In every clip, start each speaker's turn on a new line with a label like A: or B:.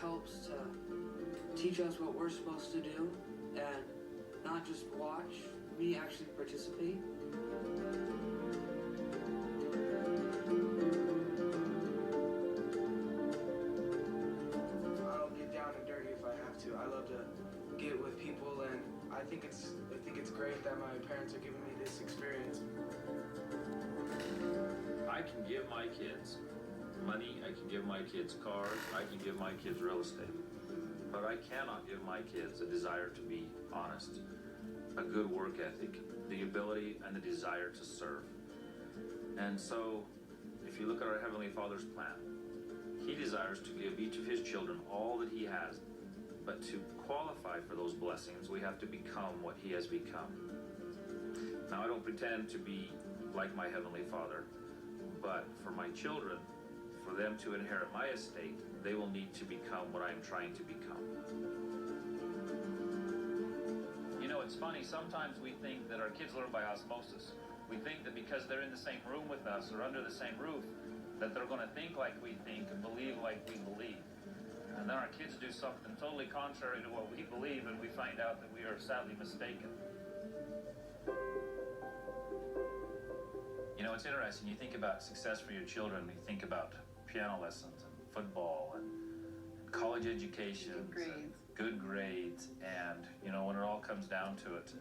A: helps to teach us what we're supposed to do and not just watch, me actually participate.
B: I'll get down and dirty if I have to. I love to get with people, and I think it's great that my parents are giving me this experience.
C: I can give my kids money, I can give my kids cars, I can give my kids real estate. But I cannot give my kids a desire to be honest, a good work ethic, the ability and the desire to serve. And so, if you look at our Heavenly Father's plan, He desires to give each of His children all that He has. But to qualify for those blessings, we have to become what He has become. Now, I don't pretend to be like my Heavenly Father, but for my children, for them to inherit my estate, they will need to become what I'm trying to become. You know, it's funny, sometimes we think that our kids learn by osmosis. We think that because they're in the same room with us or under the same roof, that they're going to think like we think and believe like we believe. And then our kids do something totally contrary to what we believe, and we find out that we are sadly mistaken. You know, it's interesting. You think about success for your children. You think about piano lessons and football and college education, good grades, and you know, when it all comes down to it,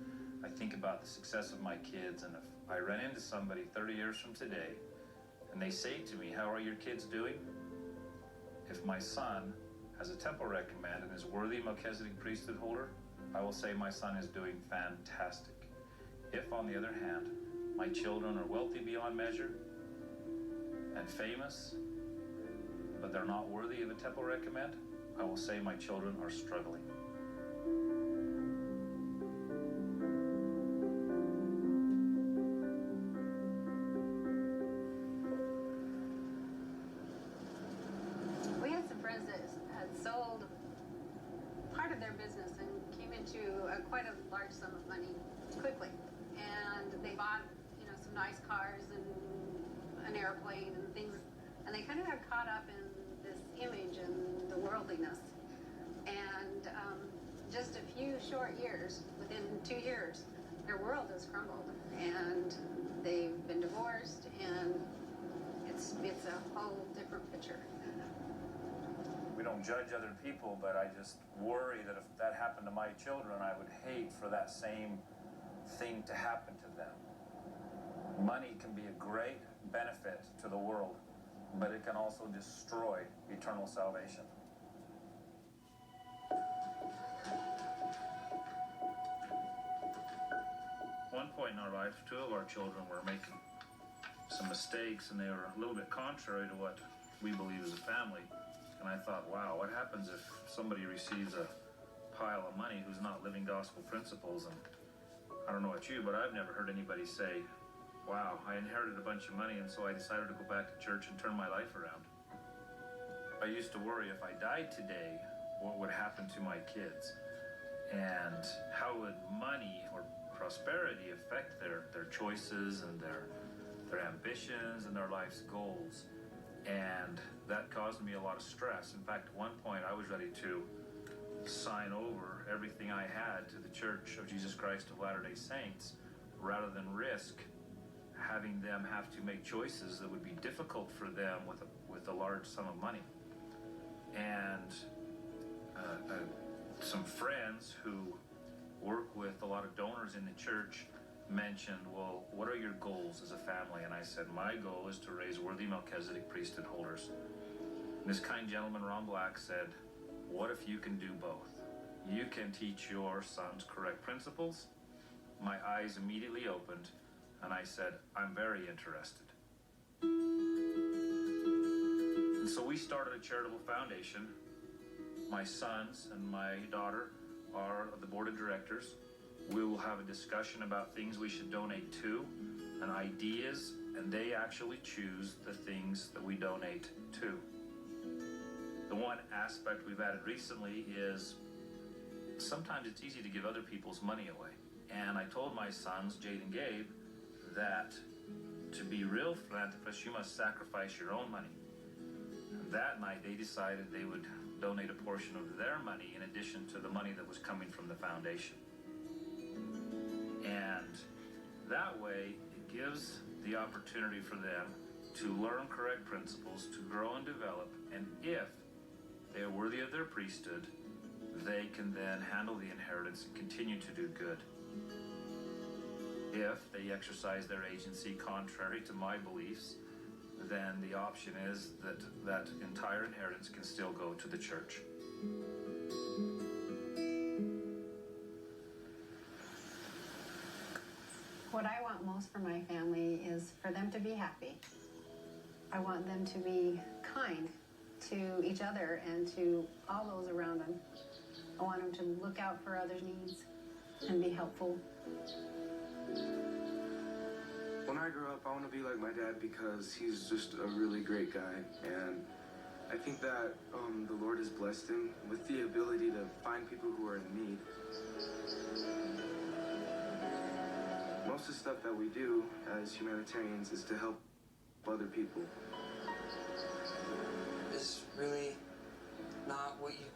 C: I think about the success of my kids. And if I run into somebody 30 years from today, and they say to me, "How are your kids doing?" If my son has a temple recommend and is worthy Melchizedek priesthood holder, I will say my son is doing fantastic. If, on the other hand, my children are wealthy beyond measure and famous, but they're not worthy of a temple recommend, I will say my children are struggling.
D: We had some friends that had sold part of their business and came into quite a large sum of money quickly. And they bought, you know, some nice cars and an airplane and things. And they kind of got caught up in this image and the worldliness. And just a few short years, within 2 years, their world has crumbled. And they've been divorced, and it's a whole different picture.
C: We don't judge other people, but I just worry that if that happened to my children, I would hate for that same thing to happen to them. Money can be a great benefit to the world, but it can also destroy eternal salvation. One point in our life, 2 of our children were making some mistakes, and they were a little bit contrary to what we believe as a family. And I thought, wow, what happens if somebody receives a pile of money who's not living gospel principles? And I don't know about you, but I've never heard anybody say, wow, I inherited a bunch of money, and so I decided to go back to church and turn my life around. I used to worry, if I died today, what would happen to my kids? And how would money or prosperity affect their choices and their ambitions and their life's goals? And that caused me a lot of stress. In fact, at one point I was ready to sign over everything I had to the Church of Jesus Christ of Latter-day Saints rather than risk having them have to make choices that would be difficult for them with a large sum of money. And some friends who work with a lot of donors in the church mentioned, well, what are your goals as a family? And I said, my goal is to raise worthy Melchizedek priesthood holders. And this kind gentleman, Ron Black, said, what if you can do both? You can teach your sons correct principles. My eyes immediately opened, and I said, I'm very interested. And so we started a charitable foundation. My sons and my daughter are the board of directors. We will have a discussion about things we should donate to and ideas, and they actually choose the things that we donate to. The one aspect we've added recently is sometimes it's easy to give other people's money away. And I told my sons, Jade and Gabe, that to be real philanthropists, you must sacrifice your own money. And that night they decided they would donate a portion of their money in addition to the money that was coming from the foundation. And that way, it gives the opportunity for them to learn correct principles, to grow and develop, and if they are worthy of their priesthood, they can then handle the inheritance and continue to do good. If they exercise their agency contrary to my beliefs, then the option is that that entire inheritance can still go to the church.
D: What I want most for my family is for them to be happy. I want them to be kind to each other and to all those around them. I want them to look out for others' needs and be helpful.
B: When I grow up, I want to be like my dad because he's just a really great guy, and I think that the Lord has blessed him with the ability to find people who are in need. Most of the stuff that we do as humanitarians is to help other people.
A: It's really not what you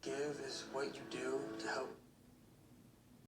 A: give, is what you do to help